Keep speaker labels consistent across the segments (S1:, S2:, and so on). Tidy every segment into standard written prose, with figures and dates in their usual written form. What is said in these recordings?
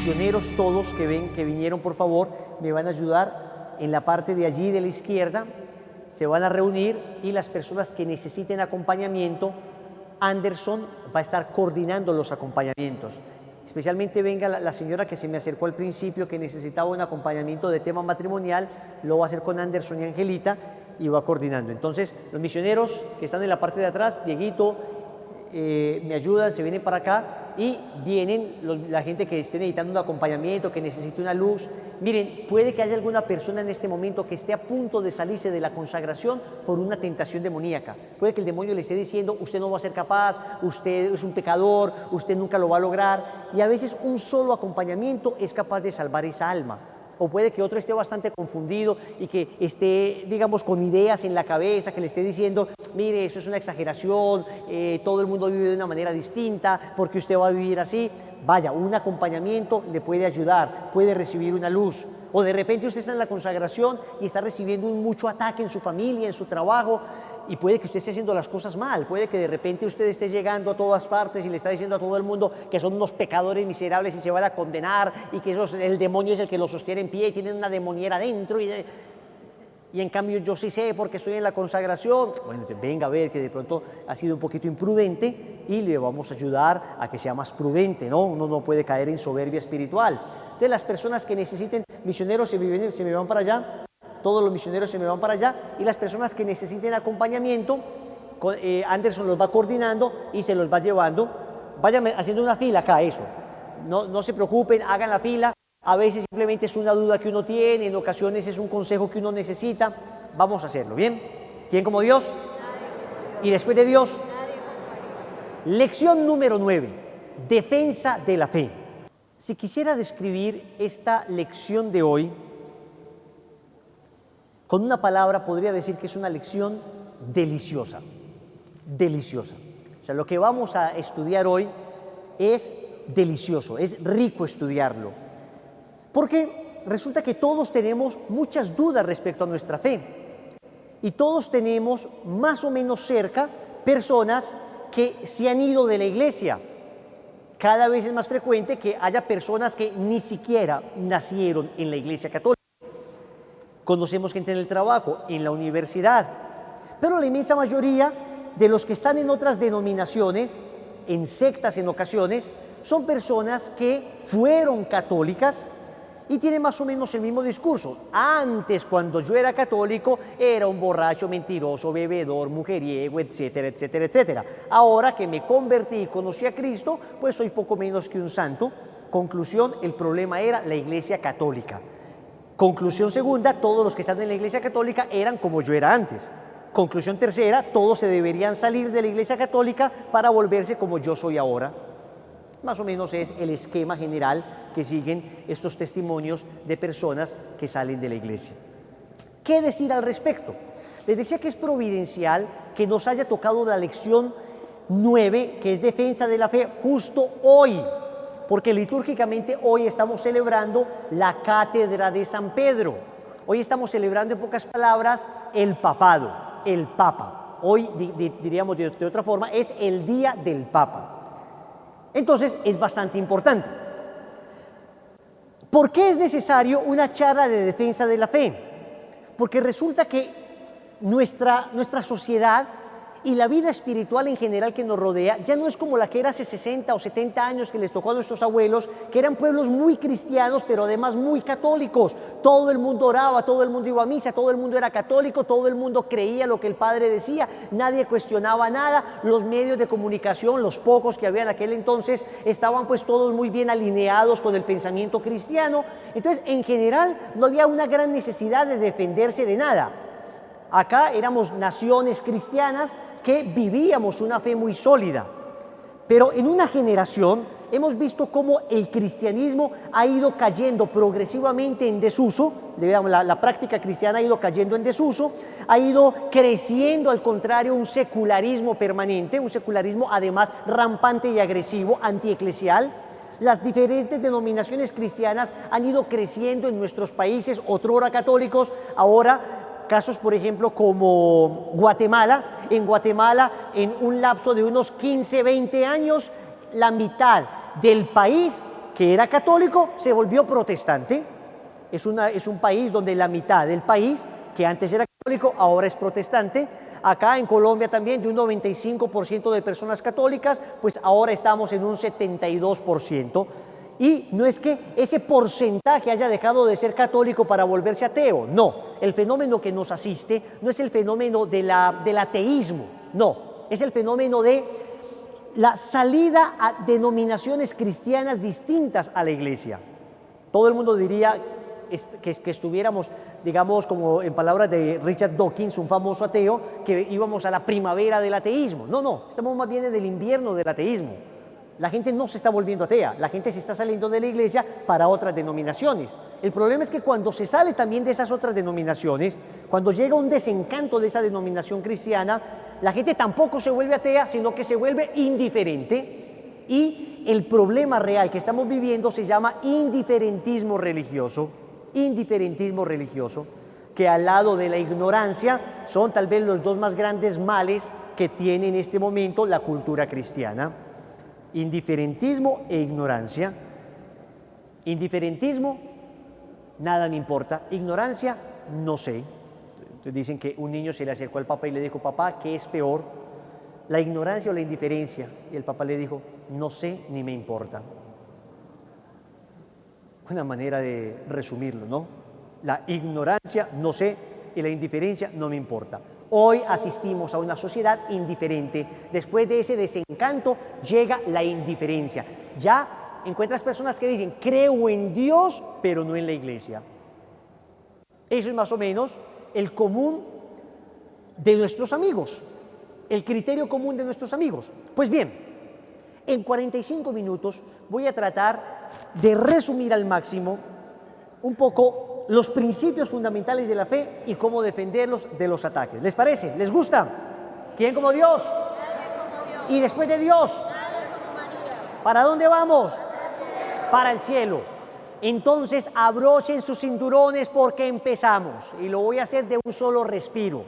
S1: misioneros todos que vinieron, por favor, me van a ayudar en la parte de allí de la izquierda. Se van a reunir y las personas que necesiten acompañamiento, Anderson va a estar coordinando los acompañamientos. Especialmente venga la señora que se me acercó al principio, que necesitaba un acompañamiento de tema matrimonial, lo va a hacer con Anderson y Angelita y va coordinando. Entonces, los misioneros que están en la parte de atrás, Dieguito, me ayudan, se vienen para acá y vienen la gente que esté necesitando un acompañamiento, que necesite una luz. Miren, puede que haya alguna persona en este momento que esté a punto de salirse de la consagración por una tentación demoníaca. Puede que el demonio le esté diciendo, usted no va a ser capaz, usted es un pecador, usted nunca lo va a lograr. Y a veces un solo acompañamiento es capaz de salvar esa alma. O puede que otro esté bastante confundido y que esté, digamos, con ideas en la cabeza, que le esté diciendo, mire, eso es una exageración, todo el mundo vive de una manera distinta, porque usted va a vivir así. Vaya, un acompañamiento le puede ayudar, puede recibir una luz. O de repente usted está en la consagración y está recibiendo mucho ataque en su familia, en su trabajo, y puede que usted esté haciendo las cosas mal, puede que de repente usted esté llegando a todas partes y le está diciendo a todo el mundo que son unos pecadores miserables y se van a condenar y que el demonio es el que los sostiene en pie y tienen una demoniera dentro y en cambio yo sí sé porque estoy en la consagración. Bueno, venga a ver que de pronto ha sido un poquito imprudente y le vamos a ayudar a que sea más prudente, ¿no? Uno no puede caer en soberbia espiritual. Entonces las personas que necesiten, misioneros se me van para allá, todos los misioneros se me van para allá y las personas que necesiten acompañamiento, Anderson los va coordinando y se los va llevando. Vayan haciendo una fila acá, eso. No se preocupen, hagan la fila. A veces simplemente es una duda que uno tiene, en ocasiones es un consejo que uno necesita. Vamos a hacerlo, ¿bien? ¿Quién como Dios? Y después de Dios, lección número 9, defensa de la fe. Si quisiera describir esta lección de hoy con una palabra, podría decir que es una lección deliciosa, deliciosa. O sea, lo que vamos a estudiar hoy es delicioso, es rico estudiarlo, porque resulta que todos tenemos muchas dudas respecto a nuestra fe y todos tenemos más o menos cerca personas que se han ido de la iglesia. Cada vez es más frecuente que haya personas que ni siquiera nacieron en la iglesia católica. Conocemos gente en el trabajo, en la universidad, pero la inmensa mayoría de los que están en otras denominaciones, en sectas en ocasiones, son personas que fueron católicas y tienen más o menos el mismo discurso. Antes, cuando yo era católico, era un borracho, mentiroso, bebedor, mujeriego, etcétera, etcétera, etcétera. Ahora que me convertí y conocí a Cristo, pues soy poco menos que un santo. Conclusión, el problema era la iglesia católica. Conclusión segunda, todos los que están en la iglesia católica eran como yo era antes. Conclusión tercera, todos se deberían salir de la iglesia católica para volverse como yo soy ahora. Más o menos es el esquema general que siguen estos testimonios de personas que salen de la iglesia. ¿Qué decir al respecto? Les decía que es providencial que nos haya tocado la lección 9, que es defensa de la fe, justo hoy, porque litúrgicamente hoy estamos celebrando la cátedra de San Pedro. Hoy estamos celebrando, en pocas palabras, el papado, el Papa. Hoy, diríamos de otra forma, es el día del Papa. Entonces, es bastante importante. ¿Por qué es necesario una charla de defensa de la fe? Porque resulta que nuestra sociedad y la vida espiritual en general que nos rodea ya no es como la que era hace 60 o 70 años que les tocó a nuestros abuelos, que eran pueblos muy cristianos, pero además muy católicos. Todo el mundo oraba, todo el mundo iba a misa, todo el mundo era católico, todo el mundo creía lo que el padre decía, nadie cuestionaba nada. Los medios de comunicación, los pocos que había en aquel entonces, estaban pues todos muy bien alineados con el pensamiento cristiano. Entonces, en general, no había una gran necesidad de defenderse de nada. Acá éramos naciones cristianas que vivíamos una fe muy sólida, pero en una generación hemos visto cómo el cristianismo ha ido cayendo progresivamente en desuso. La práctica cristiana ha ido cayendo en desuso, ha ido creciendo al contrario un secularismo permanente, un secularismo además rampante y agresivo, antieclesial. Las diferentes denominaciones cristianas han ido creciendo en nuestros países, otrora católicos, ahora casos, por ejemplo, como Guatemala. En Guatemala, en un lapso de unos 15, 20 años, la mitad del país que era católico, se volvió protestante. Es un país donde la mitad del país, que antes era católico, ahora es protestante. Acá en Colombia también, de un 95% de personas católicas, pues ahora estamos en un 72%. Y no es que ese porcentaje haya dejado de ser católico para volverse ateo, no. El fenómeno que nos asiste no es el fenómeno del ateísmo, no. Es el fenómeno de la salida a denominaciones cristianas distintas a la iglesia. Todo el mundo diría que estuviéramos, digamos, como en palabras de Richard Dawkins, un famoso ateo, que íbamos a la primavera del ateísmo. No, no, estamos más bien en el invierno del ateísmo. La gente no se está volviendo atea, la gente se está saliendo de la iglesia para otras denominaciones. El problema es que cuando se sale también de esas otras denominaciones, cuando llega un desencanto de esa denominación cristiana, la gente tampoco se vuelve atea, sino que se vuelve indiferente. Y el problema real que estamos viviendo se llama indiferentismo religioso, que al lado de la ignorancia son tal vez los dos más grandes males que tiene en este momento la cultura cristiana. Indiferentismo e ignorancia. Indiferentismo, nada me importa. Ignorancia, no sé. Entonces dicen que un niño se le acercó al papá y le dijo: papá, ¿qué es peor? ¿La ignorancia o la indiferencia? Y el papá le dijo: no sé ni me importa. Una manera de resumirlo, ¿no? La ignorancia, no sé, y la indiferencia, no me importa. Hoy asistimos a una sociedad indiferente. Después de ese desencanto llega la indiferencia. Ya encuentras personas que dicen: creo en Dios, pero no en la iglesia. Eso es más o menos el común de nuestros amigos, el criterio común de nuestros amigos. Pues bien, en 45 minutos voy a tratar de resumir al máximo un poco los principios fundamentales de la fe y cómo defenderlos de los ataques. ¿Les parece? ¿Les gusta? ¿Quién como Dios? Y después de Dios, ¿para dónde vamos? Para el cielo. Entonces abrochen sus cinturones porque empezamos, y lo voy a hacer de un solo respiro.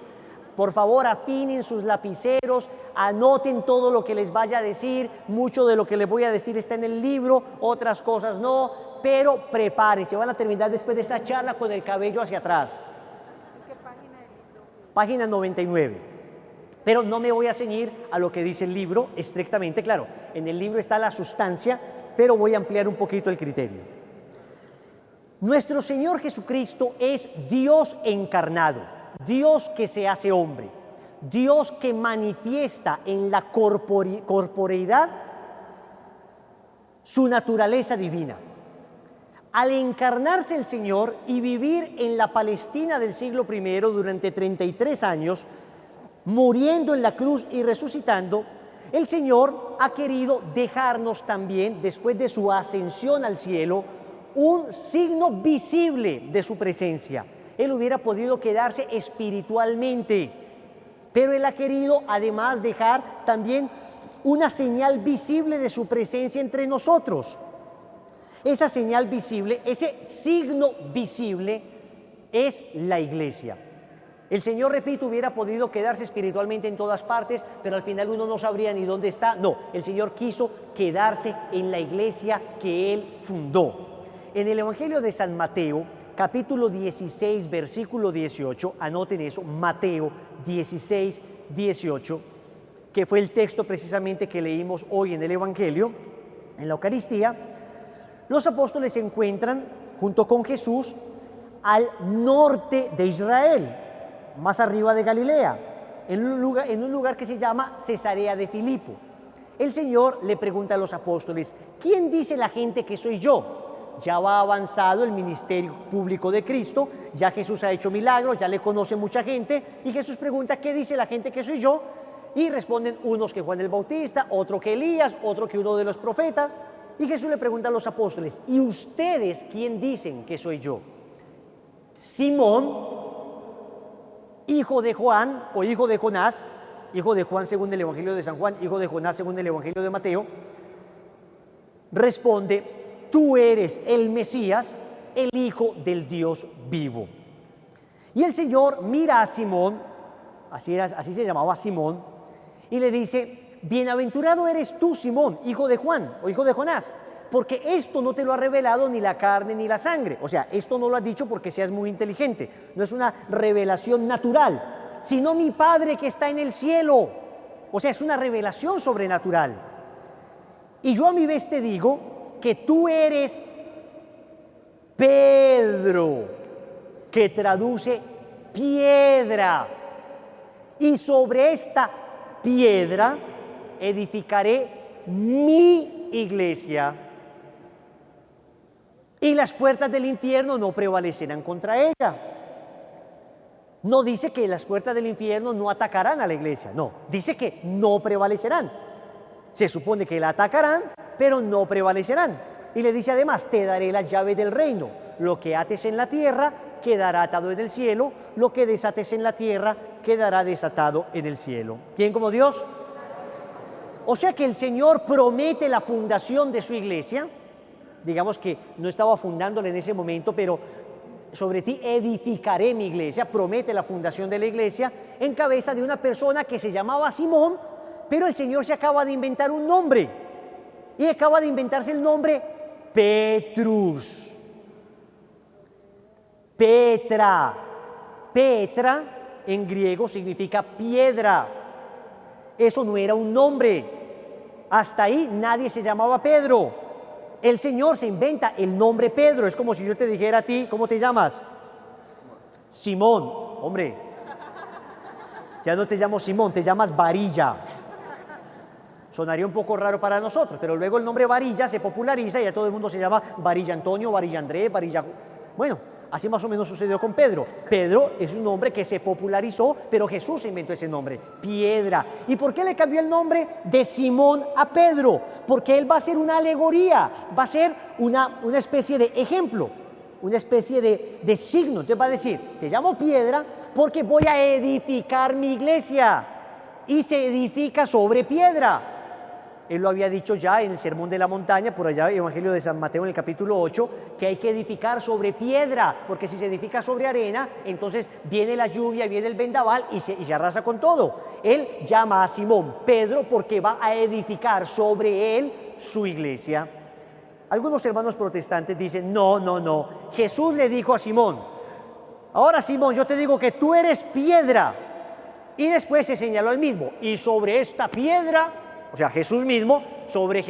S1: Por favor, afinen sus lapiceros, anoten todo lo que les vaya a decir. Mucho de lo que les voy a decir está en el libro, otras cosas no, pero prepárense, van a terminar después de esta charla con el cabello hacia atrás.
S2: ¿En qué página del libro?
S1: Página 99. Pero no me voy a ceñir a lo que dice el libro estrictamente, claro, en el libro está la sustancia, pero voy a ampliar un poquito el criterio. Nuestro Señor Jesucristo es Dios encarnado, Dios que se hace hombre, Dios que manifiesta en la corporeidad su naturaleza divina. Al encarnarse el Señor y vivir en la Palestina del siglo I durante 33 años, muriendo en la cruz y resucitando, el Señor ha querido dejarnos también, después de su ascensión al cielo, un signo visible de su presencia. Él hubiera podido quedarse espiritualmente, pero Él ha querido además dejar también una señal visible de su presencia entre nosotros. Esa señal visible, ese signo visible es la iglesia. El Señor, repito, hubiera podido quedarse espiritualmente en todas partes, pero al final uno no sabría ni dónde está. No, el Señor quiso quedarse en la iglesia que Él fundó. En el Evangelio de San Mateo, capítulo 16, versículo 18, anoten eso, Mateo 16, 18, que fue el texto precisamente que leímos hoy en el Evangelio, en la Eucaristía. Los apóstoles se encuentran junto con Jesús al norte de Israel, más arriba de Galilea, en un lugar que se llama Cesarea de Filipo. El Señor le pregunta a los apóstoles: ¿quién dice la gente que soy yo? Ya va avanzado el ministerio público de Cristo, ya Jesús ha hecho milagros, ya le conoce mucha gente, y Jesús pregunta: ¿qué dice la gente que soy yo? Y responden unos que Juan el Bautista, otro que Elías, otro que uno de los profetas. Y Jesús le pregunta a los apóstoles: ¿y ustedes quién dicen que soy yo? Simón, hijo de Juan o hijo de Jonás, hijo de Juan según el Evangelio de San Juan, hijo de Jonás según el Evangelio de Mateo, responde: tú eres el Mesías, el Hijo del Dios vivo. Y el Señor mira a Simón, así se llamaba Simón, y le dice: bienaventurado eres tú, Simón, hijo de Juan o hijo de Jonás, porque esto no te lo ha revelado ni la carne ni la sangre. O sea, esto no lo has dicho porque seas muy inteligente. No es una revelación natural, sino mi Padre que está en el cielo. O sea, es una revelación sobrenatural. Y yo a mi vez te digo que tú eres Pedro, que traduce piedra. Y sobre esta piedra edificaré mi iglesia. Y las puertas del infierno no prevalecerán contra ella. No dice que las puertas del infierno no atacarán a la iglesia, no, dice que no prevalecerán. Se supone que la atacarán, pero no prevalecerán. Y le dice además, te daré las llaves del reino. Lo que ates en la tierra quedará atado en el cielo, lo que desates en la tierra quedará desatado en el cielo. ¿Quién como Dios? O sea que el Señor promete la fundación de su iglesia. Digamos que no estaba fundándola en ese momento, pero sobre ti edificaré mi iglesia, promete la fundación de la iglesia en cabeza de una persona que se llamaba Simón, pero el Señor se acaba de inventar un nombre y acaba de inventarse el nombre Petrus. Petra. Petra en griego significa piedra. Eso no era un nombre. Hasta ahí nadie se llamaba Pedro. El Señor se inventa el nombre Pedro. Es como si yo te dijera a ti, ¿cómo te llamas? Simón. Hombre, ya no te llamo Simón, te llamas Varilla. Sonaría un poco raro para nosotros, pero luego el nombre Varilla se populariza y ya todo el mundo se llama Varilla Antonio, Varilla Andrés, Varilla... Bueno, así más o menos sucedió con Pedro. Pedro es un nombre que se popularizó, pero Jesús inventó ese nombre, piedra. ¿Y por qué le cambió el nombre de Simón a Pedro? Porque él va a ser una alegoría, va a ser una especie de ejemplo, una especie de signo. Entonces va a decir, te llamo piedra porque voy a edificar mi iglesia. Y se edifica sobre piedra. Él lo había dicho ya en el Sermón de la Montaña, por allá, Evangelio de San Mateo en el capítulo 8, que hay que edificar sobre piedra, porque si se edifica sobre arena, entonces viene la lluvia, viene el vendaval y se arrasa con todo. Él llama a Simón Pedro porque va a edificar sobre él su iglesia. Algunos hermanos protestantes dicen, no, Jesús le dijo a Simón, ahora Simón, yo te digo que tú eres piedra, y después se señaló al mismo, y sobre esta piedra, o sea, Jesús mismo, sobre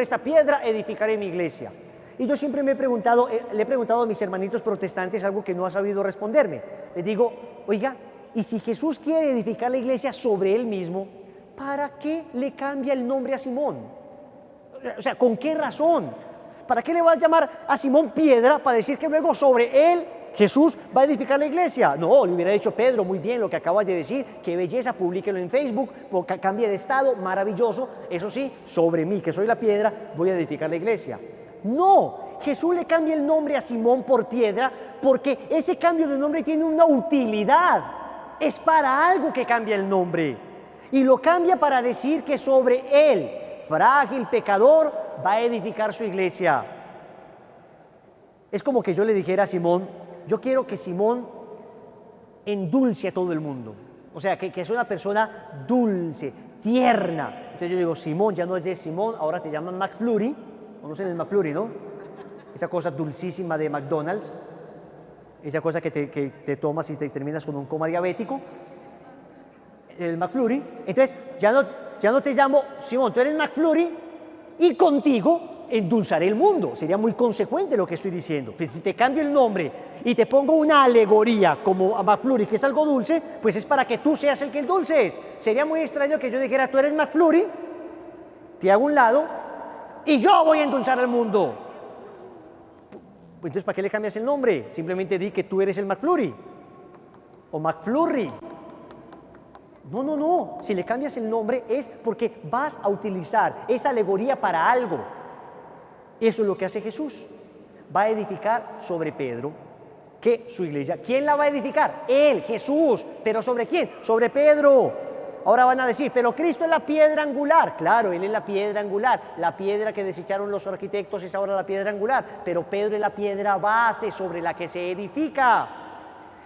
S1: esta piedra edificaré mi iglesia. Y yo siempre le he preguntado a mis hermanitos protestantes algo que no ha sabido responderme. Le digo, oiga, y si Jesús quiere edificar la iglesia sobre él mismo, ¿para qué le cambia el nombre a Simón? O sea, ¿con qué razón? ¿Para qué le va a llamar a Simón piedra para decir que luego sobre él Jesús va a edificar la iglesia? No, le hubiera dicho Pedro, muy bien lo que acabas de decir, qué belleza, públiquelo en Facebook, cambie de estado, maravilloso, eso sí, sobre mí, que soy la piedra, voy a edificar la iglesia. No, Jesús le cambia el nombre a Simón por piedra porque ese cambio de nombre tiene una utilidad, es para algo que cambia el nombre, y lo cambia para decir que sobre él, frágil pecador, va a edificar su iglesia. Es como que yo le dijera a Simón, yo quiero que Simón endulce a todo el mundo. O sea, que es una persona dulce, tierna. Entonces yo digo, Simón, ya no es Simón, ahora te llaman McFlurry. ¿Conocen el McFlurry, no? Esa cosa dulcísima de McDonald's. Esa cosa que te tomas y te terminas con un coma diabético. El McFlurry. Entonces, ya no te llamo Simón, tú eres McFlurry y contigo endulzaré el mundo. Sería muy consecuente lo que estoy diciendo. Pero si te cambio el nombre y te pongo una alegoría como a McFlurry, que es algo dulce, pues es para que tú seas el que endulces. Sería muy extraño que yo dijera, tú eres McFlurry, te hago un lado y yo voy a endulzar al mundo. Entonces, ¿para qué le cambias el nombre? Simplemente di que tú eres el McFlurry o McFlurry. No. Si le cambias el nombre es porque vas a utilizar esa alegoría para algo. Eso es lo que hace Jesús. Va a edificar sobre Pedro, que su iglesia. ¿Quién la va a edificar? Él, Jesús. ¿Pero sobre quién? Sobre Pedro. Ahora van a decir, pero Cristo es la piedra angular. Claro, Él es la piedra angular. La piedra que desecharon los arquitectos es ahora la piedra angular. Pero Pedro es la piedra base sobre la que se edifica.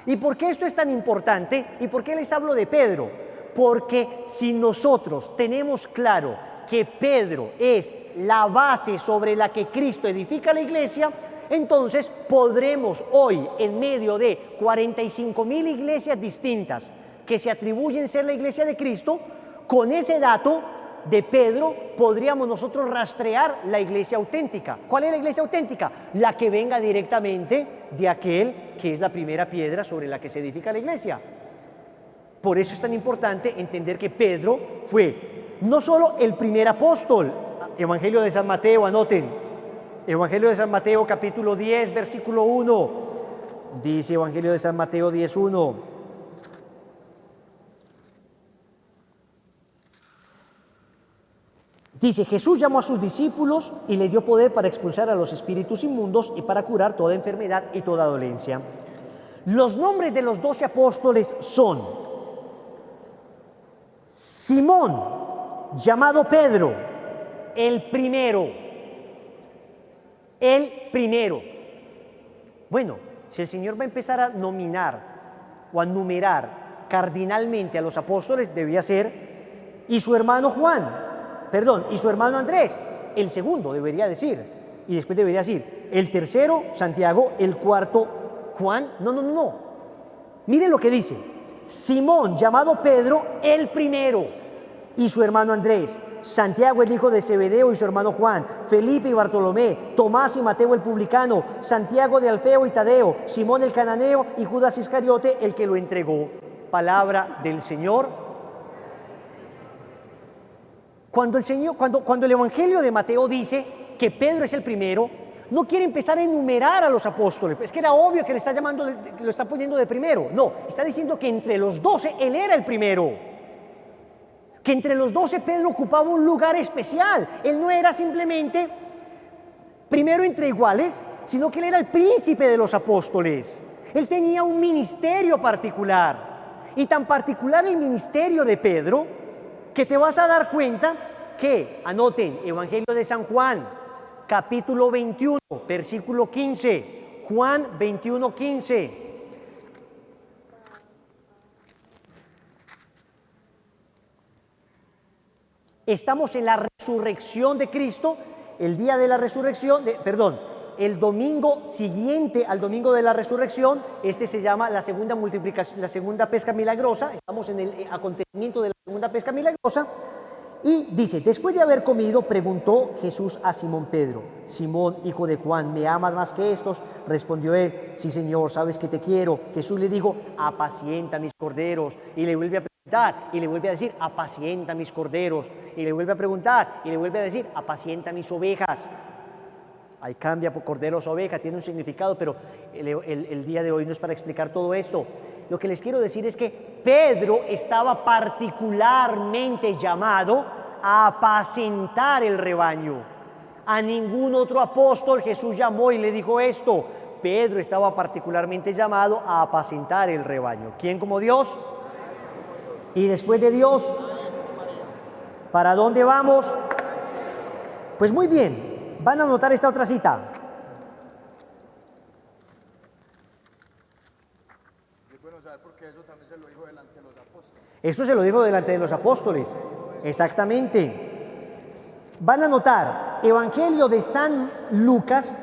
S1: ¿Y por qué esto es tan importante? ¿Y por qué les hablo de Pedro? Porque si nosotros tenemos claro que Pedro es la base sobre la que Cristo edifica la iglesia, entonces podremos hoy, en medio de 45,000 iglesias distintas que se atribuyen ser la iglesia de Cristo, con ese dato de Pedro podríamos nosotros rastrear la iglesia auténtica. ¿Cuál es la iglesia auténtica? La que venga directamente de aquel que es la primera piedra sobre la que se edifica la iglesia. Por eso es tan importante entender que Pedro fue no solo el primer apóstol. Evangelio de San Mateo, anoten. Evangelio de San Mateo, capítulo 10, versículo 1. Dice Evangelio de San Mateo 10:1. Dice, Jesús llamó a sus discípulos y les dio poder para expulsar a los espíritus inmundos y para curar toda enfermedad y toda dolencia. Los nombres de los 12 apóstoles son Simón, llamado Pedro, el primero. El primero. Bueno, si el Señor va a empezar a nominar o a numerar cardinalmente a los apóstoles, debía ser, y su hermano y su hermano Andrés, el segundo debería decir, y después debería decir, el tercero, Santiago, el cuarto, Juan. No. Miren lo que dice, Simón, llamado Pedro, el primero, y su hermano Andrés, Santiago el hijo de Zebedeo y su hermano Juan, Felipe y Bartolomé, Tomás y Mateo el publicano, Santiago de Alfeo y Tadeo, Simón el cananeo y Judas Iscariote el que lo entregó. Palabra del Señor. Cuando el Evangelio de Mateo dice que Pedro es el primero, no quiere empezar a enumerar a los apóstoles, es que era obvio que le está llamando, lo está poniendo de primero. No, está diciendo que entre los 12 él era el primero. Que entre los 12 Pedro ocupaba un lugar especial. Él no era simplemente primero entre iguales, sino que él era el príncipe de los apóstoles. Él tenía un ministerio particular. Y tan particular el ministerio de Pedro, que te vas a dar cuenta que, anoten, Evangelio de San Juan, capítulo 21, versículo 15. Juan 21, 15. Estamos en la resurrección de Cristo, el día de la resurrección, el domingo siguiente al domingo de la resurrección. Este se llama la segunda multiplicación, la segunda pesca milagrosa. Estamos en el acontecimiento de la segunda pesca milagrosa. Y dice, después de haber comido, preguntó Jesús a Simón Pedro, Simón, hijo de Juan, ¿me amas más que estos? Respondió él, sí, Señor, sabes que te quiero. Jesús le dijo, apacienta mis corderos. Y le vuelve a preguntar, y le vuelve a decir, apacienta mis corderos. Y le vuelve a preguntar, y le vuelve a decir, apacienta mis ovejas. Ahí cambia por corderos, ovejas, tiene un significado, pero el día de hoy no es para explicar todo esto. Lo que les quiero decir es que Pedro estaba particularmente llamado a apacentar el rebaño. A ningún otro apóstol Jesús llamó y le dijo esto. Pedro estaba particularmente llamado a apacentar el rebaño. ¿Quién como Dios? Y después de Dios, ¿para dónde vamos? Pues muy bien. Van a anotar esta otra cita.
S3: Es bueno saber porque eso también se lo dijo delante de los apóstoles.
S1: Eso se lo dijo delante de los apóstoles. Exactamente. Van a anotar Evangelio de San Lucas,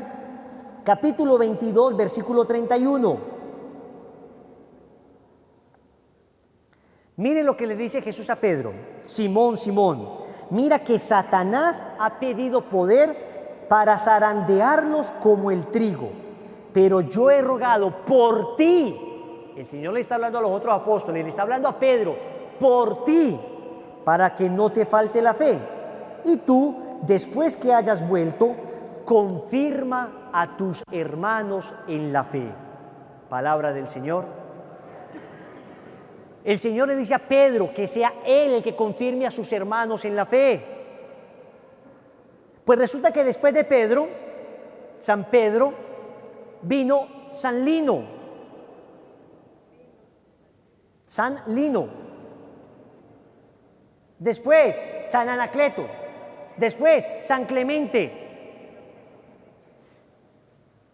S1: capítulo 22, versículo 31. Miren lo que le dice Jesús a Pedro. Simón, Simón, mira que Satanás ha pedido poder para zarandearlos como el trigo, pero yo he rogado por ti. El Señor le está hablando a los otros apóstoles, le está hablando a Pedro, por ti, para que no te falte la fe. Y tú, después que hayas vuelto, confirma a tus hermanos en la fe. Palabra del Señor. El Señor le dice a Pedro que sea él el que confirme a sus hermanos en la fe. Pues resulta que después de Pedro, San Pedro, vino San Lino. San Lino. Después, San Anacleto. Después, San Clemente.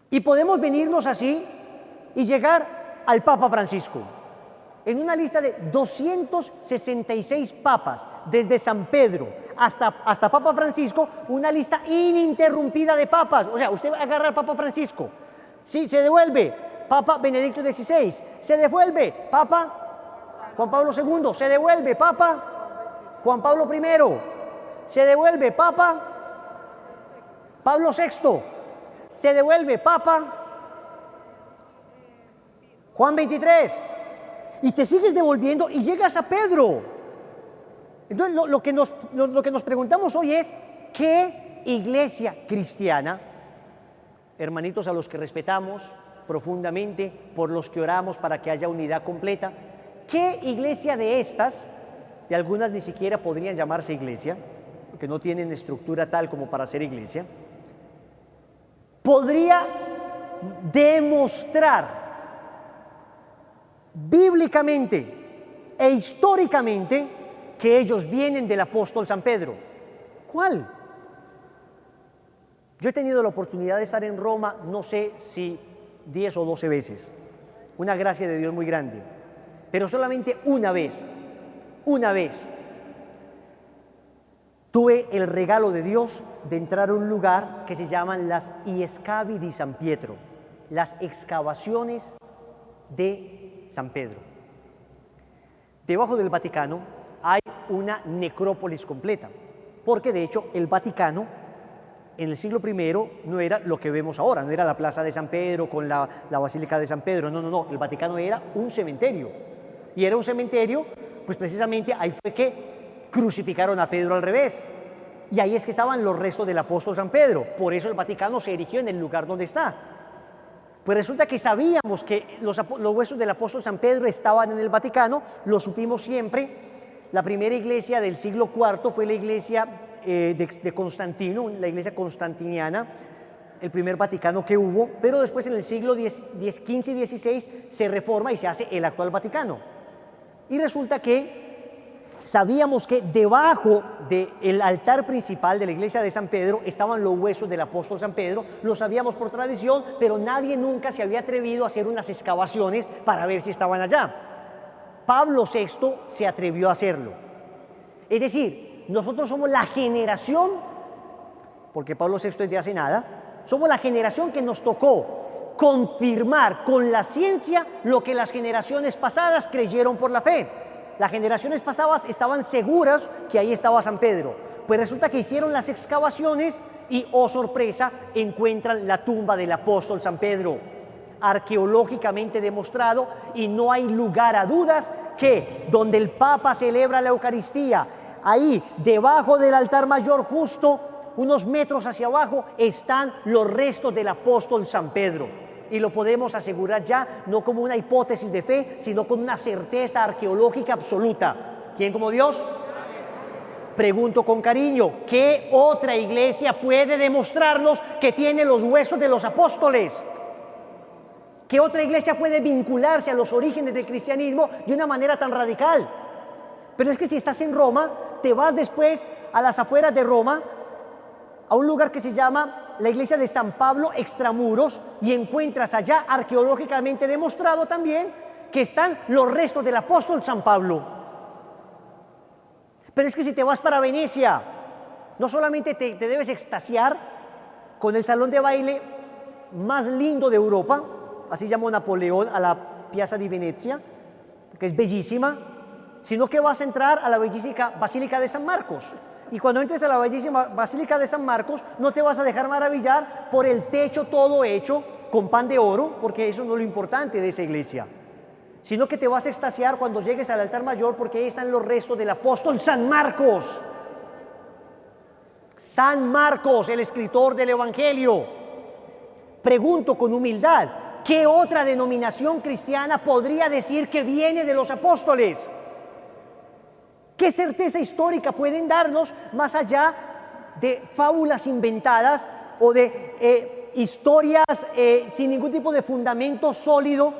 S1: Y podemos venirnos así y llegar al Papa Francisco. En una lista de 266 papas, desde San Pedro hasta Papa Francisco, una lista ininterrumpida de papas. O sea, usted agarra al Papa Francisco, sí, se devuelve, Papa Benedicto XVI, se devuelve, Papa Juan Pablo II, se devuelve, Papa Juan Pablo I, se devuelve, Papa Pablo VI, se devuelve, Papa Juan XXIII, y te sigues devolviendo y llegas a Pedro. Entonces, lo que nos preguntamos hoy es, ¿qué iglesia cristiana, hermanitos a los que respetamos profundamente, por los que oramos para que haya unidad completa, qué iglesia de estas, de algunas ni siquiera podrían llamarse iglesia, porque no tienen estructura tal como para ser iglesia, podría demostrar bíblicamente e históricamente que ellos vienen del apóstol San Pedro? ¿Cuál? Yo he tenido la oportunidad de estar en Roma, no sé si 10 o 12 veces, una gracia de Dios muy grande, pero solamente una vez, tuve el regalo de Dios de entrar a un lugar que se llaman las Iescavi di San Pietro, las excavaciones de San Pedro. Debajo del Vaticano hay una necrópolis completa, porque de hecho el Vaticano en el siglo I no era lo que vemos ahora, no era la Plaza de San Pedro con la Basílica de San Pedro, no, el Vaticano era un cementerio, y era un cementerio, pues precisamente ahí fue que crucificaron a Pedro al revés, y ahí es que estaban los restos del apóstol San Pedro, por eso el Vaticano se erigió en el lugar donde está. Pues resulta que sabíamos que los huesos del apóstol San Pedro estaban en el Vaticano, lo supimos siempre. La primera iglesia del siglo IV fue la iglesia de Constantino, la iglesia constantiniana, el primer Vaticano que hubo, pero después en el siglo XV y XVI se reforma y se hace el actual Vaticano. Y resulta que sabíamos que debajo del altar principal de la iglesia de San Pedro estaban los huesos del apóstol San Pedro, lo sabíamos por tradición, pero nadie nunca se había atrevido a hacer unas excavaciones para ver si estaban allá. Pablo VI se atrevió a hacerlo. Es decir, nosotros somos la generación, porque Pablo VI es de hace nada, somos la generación que nos tocó confirmar con la ciencia lo que las generaciones pasadas creyeron por la fe. Las generaciones pasadas estaban seguras que ahí estaba San Pedro. Pues resulta que hicieron las excavaciones y, oh sorpresa, encuentran la tumba del apóstol San Pedro, arqueológicamente demostrado, y no hay lugar a dudas que donde el Papa celebra la Eucaristía, ahí debajo del altar mayor, justo unos metros hacia abajo, están los restos del apóstol San Pedro. Y lo podemos asegurar ya, no como una hipótesis de fe, sino con una certeza arqueológica absoluta. ¿Quién como Dios? Pregunto con cariño, ¿qué otra iglesia puede demostrarnos que tiene los huesos de los apóstoles? ¿Qué otra iglesia puede vincularse a los orígenes del cristianismo de una manera tan radical? Pero es que si estás en Roma, te vas después a las afueras de Roma, a un lugar que se llama la iglesia de San Pablo extramuros, y encuentras allá arqueológicamente demostrado también que están los restos del apóstol San Pablo. Pero es que si te vas para Venecia, no solamente te debes extasiar con el salón de baile más lindo de Europa, así llamó Napoleón a la Piazza di Venezia, que es bellísima, sino que vas a entrar a la bellísima Basílica de San Marcos. Y cuando entres a la bellísima Basílica de San Marcos, no te vas a dejar maravillar por el techo todo hecho con pan de oro, porque eso no es lo importante de esa iglesia, sino que te vas a extasiar cuando llegues al altar mayor, porque ahí están los restos del apóstol San Marcos. San Marcos, el escritor del Evangelio. Pregunto con humildad, ¿qué otra denominación cristiana podría decir que viene de los apóstoles? ¿Qué certeza histórica pueden darnos más allá de fábulas inventadas o de historias sin ningún tipo de fundamento sólido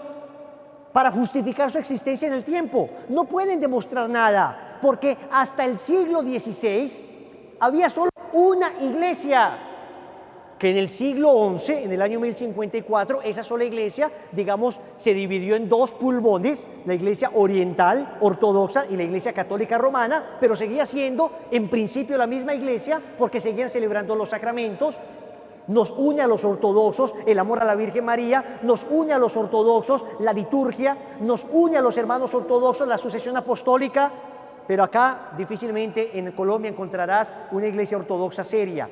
S1: para justificar su existencia en el tiempo? No pueden demostrar nada, porque hasta el siglo XVI había solo una iglesia. que en el siglo XI, en el año 1054, esa sola iglesia, digamos, se dividió en dos pulmones, la iglesia oriental ortodoxa y la iglesia católica romana, pero seguía siendo en principio la misma iglesia porque seguían celebrando los sacramentos. Nos une a los ortodoxos el amor a la Virgen María, nos une a los ortodoxos la liturgia, nos une a los hermanos ortodoxos la sucesión apostólica, pero acá difícilmente en Colombia encontrarás una iglesia ortodoxa seria.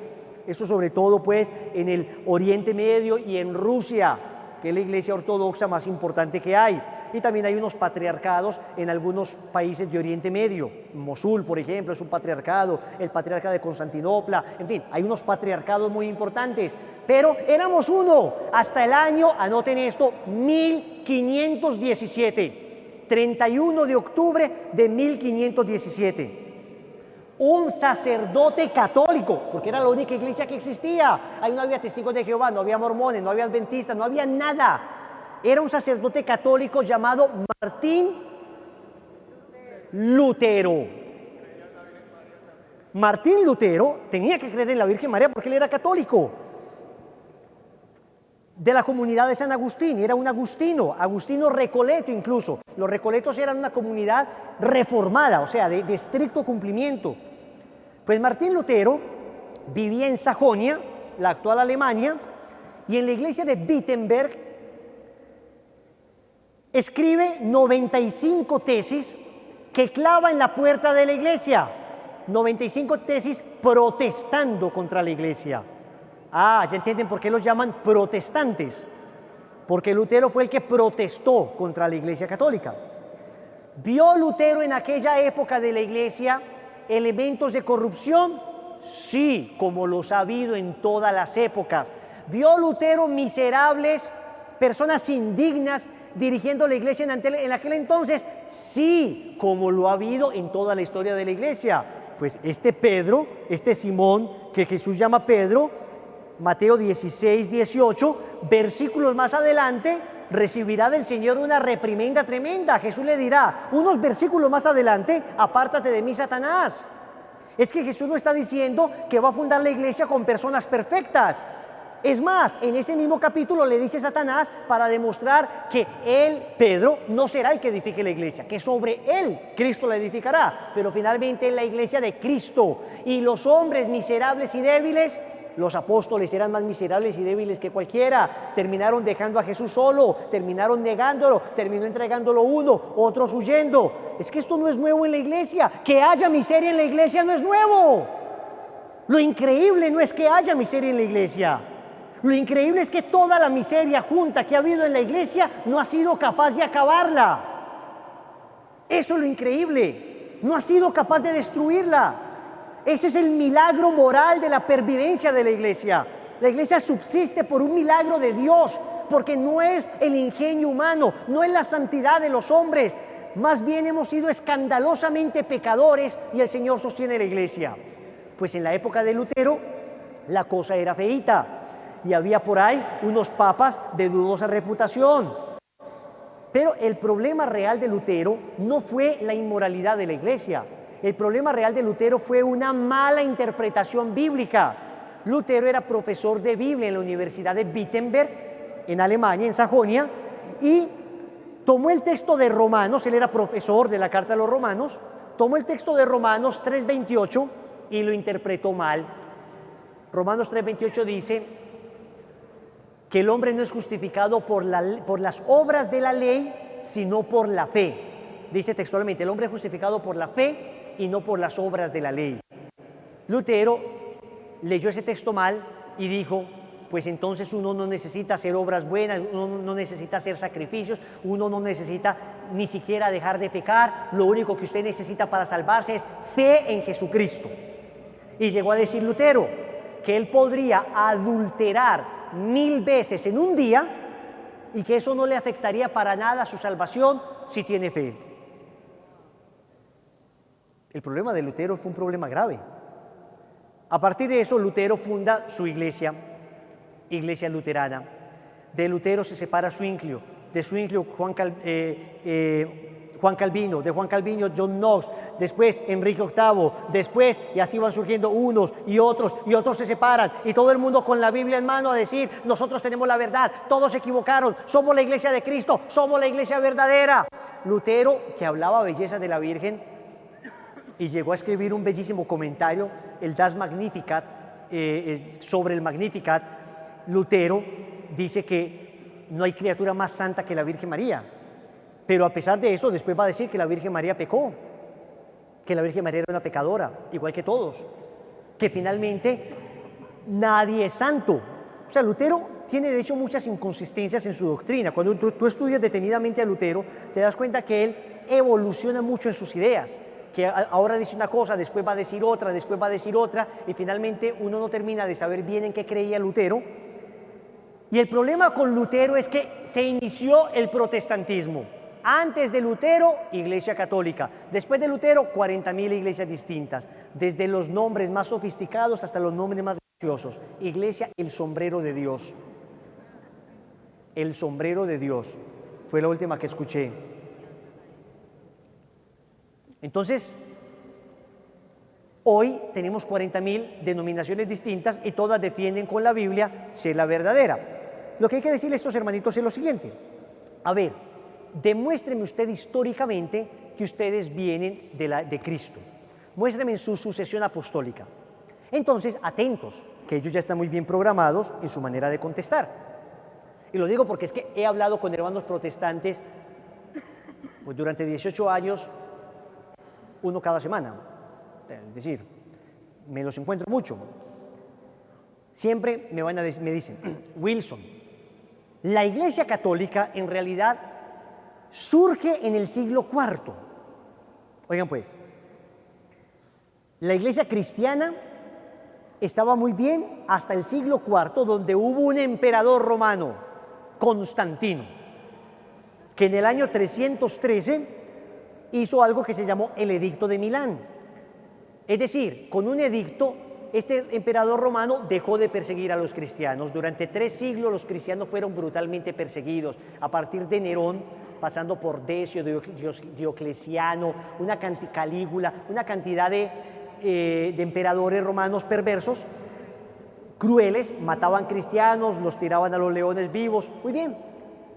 S1: Eso sobre todo pues en el Oriente Medio y en Rusia, que es la iglesia ortodoxa más importante que hay. Y también hay unos patriarcados en algunos países de Oriente Medio. Mosul, por ejemplo, es un patriarcado, el patriarca de Constantinopla, en fin, hay unos patriarcados muy importantes. Pero éramos uno hasta el año, anoten esto, 1517, 31 de octubre de 1517. Un sacerdote católico, porque era la única iglesia que existía. Ahí no había testigos de Jehová, no había mormones, no había adventistas, no había nada. Era un sacerdote católico llamado Martín Lutero. Martín Lutero tenía que creer en la Virgen María porque él era católico. De la comunidad de San Agustín, era un agustino recoleto incluso. Los recoletos eran una comunidad reformada, o sea, de estricto cumplimiento. Pues Martín Lutero vivía en Sajonia, la actual Alemania, y en la iglesia de Wittenberg escribe 95 tesis que clava en la puerta de la iglesia. 95 tesis protestando contra la iglesia. Ah, ya entienden por qué los llaman protestantes, porque Lutero fue el que protestó contra la Iglesia Católica. ¿Vio Lutero en aquella época de la Iglesia elementos de corrupción? Sí, como los ha habido en todas las épocas. ¿Vio Lutero miserables, personas indignas dirigiendo la Iglesia en aquel entonces? Sí, como lo ha habido en toda la historia de la Iglesia. Pues este Pedro, este Simón, que Jesús llama Pedro, Mateo 16, 18, versículos más adelante, recibirá del Señor una reprimenda tremenda. Jesús le dirá, unos versículos más adelante, apártate de mí, Satanás. Es que Jesús no está diciendo que va a fundar la iglesia con personas perfectas. Es más, en ese mismo capítulo le dice Satanás para demostrar que él, Pedro, no será el que edifique la iglesia, que sobre él Cristo la edificará, pero finalmente es la iglesia de Cristo. Y los hombres miserables y débiles, los apóstoles eran más miserables y débiles que cualquiera, terminaron dejando a Jesús solo, terminaron negándolo, terminó entregándolo uno, otros huyendo. Es que esto no es nuevo en la iglesia, que haya miseria en la iglesia no es nuevo. Lo increíble no es que haya miseria en la iglesia, lo increíble es que toda la miseria junta que ha habido en la iglesia no ha sido capaz de acabarla. Eso es lo increíble, no ha sido capaz de destruirla. Ese es el milagro moral de la pervivencia de la iglesia. La iglesia subsiste por un milagro de Dios, porque no es el ingenio humano, no es la santidad de los hombres. Más bien hemos sido escandalosamente pecadores y el Señor sostiene la iglesia. Pues en la época de Lutero la cosa era feíta y había por ahí unos papas de dudosa reputación. Pero el problema real de Lutero no fue la inmoralidad de la iglesia. El problema real de Lutero fue una mala interpretación bíblica. Lutero era profesor de Biblia en la Universidad de Wittenberg, en Alemania, en Sajonia, y tomó el texto de Romanos, él era profesor de la carta de los Romanos, tomó el texto de Romanos 3:28 y lo interpretó mal. Romanos 3:28 dice que el hombre no es justificado por las obras de la ley, sino por la fe. Dice textualmente, el hombre es justificado por la fe y no por las obras de la ley. Lutero leyó ese texto mal y dijo, pues entonces uno no necesita hacer obras buenas, uno no necesita hacer sacrificios, uno no necesita ni siquiera dejar de pecar, lo único que usted necesita para salvarse es fe en Jesucristo. Y llegó a decir Lutero que él podría adulterar 1000 veces en un día y que eso no le afectaría para nada a su salvación si tiene fe. El problema de Lutero fue un problema grave. A partir de eso, Lutero funda su iglesia, Iglesia Luterana. De Lutero se separa Zwinglio. De Zwinglio, Juan Calvino, de Juan Calvino John Knox, después Enrique VIII, después, y así van surgiendo unos y otros se separan, y todo el mundo con la Biblia en mano a decir, nosotros tenemos la verdad, todos se equivocaron, somos la iglesia de Cristo, somos la iglesia verdadera. Lutero, que hablaba belleza de la Virgen, y llegó a escribir un bellísimo comentario, el Das Magnificat, sobre el Magnificat. Lutero dice que no hay criatura más santa que la Virgen María, pero a pesar de eso después va a decir que la Virgen María pecó, que la Virgen María era una pecadora, igual que todos, que finalmente nadie es santo. O sea, Lutero tiene de hecho muchas inconsistencias en su doctrina. Cuando tú estudias detenidamente a Lutero, te das cuenta que él evoluciona mucho en sus ideas, que ahora dice una cosa, después va a decir otra, después va a decir otra, y finalmente uno no termina de saber bien en qué creía Lutero. Y el problema con Lutero es que se inició el protestantismo. Antes de Lutero, Iglesia Católica. Después de Lutero, 40.000 iglesias distintas, desde los nombres más sofisticados hasta los nombres más graciosos. Iglesia, el sombrero de Dios. El sombrero de Dios fue la última que escuché. Entonces, hoy tenemos 40.000 denominaciones distintas y todas defienden con la Biblia ser la verdadera. Lo que hay que decirle a estos hermanitos es lo siguiente. A ver, demuéstreme usted históricamente que ustedes vienen de Cristo. Muéstrame su sucesión apostólica. Entonces, atentos, que ellos ya están muy bien programados en su manera de contestar. Y lo digo porque es que he hablado con hermanos protestantes pues, durante 18 años, uno cada semana. Es decir, me los encuentro mucho. Siempre me dicen, Wilson, la Iglesia Católica en realidad surge en el siglo IV. Oigan pues, la Iglesia cristiana estaba muy bien hasta el siglo IV, donde hubo un emperador romano, Constantino, que en el año 313 hizo algo que se llamó el Edicto de Milán. Es decir, con un edicto, este emperador romano dejó de perseguir a los cristianos. Durante 3 siglos los cristianos fueron brutalmente perseguidos, a partir de Nerón, pasando por Decio, Diocleciano, Calígula, una cantidad de emperadores romanos perversos, crueles, mataban cristianos, los tiraban a los leones vivos, muy bien.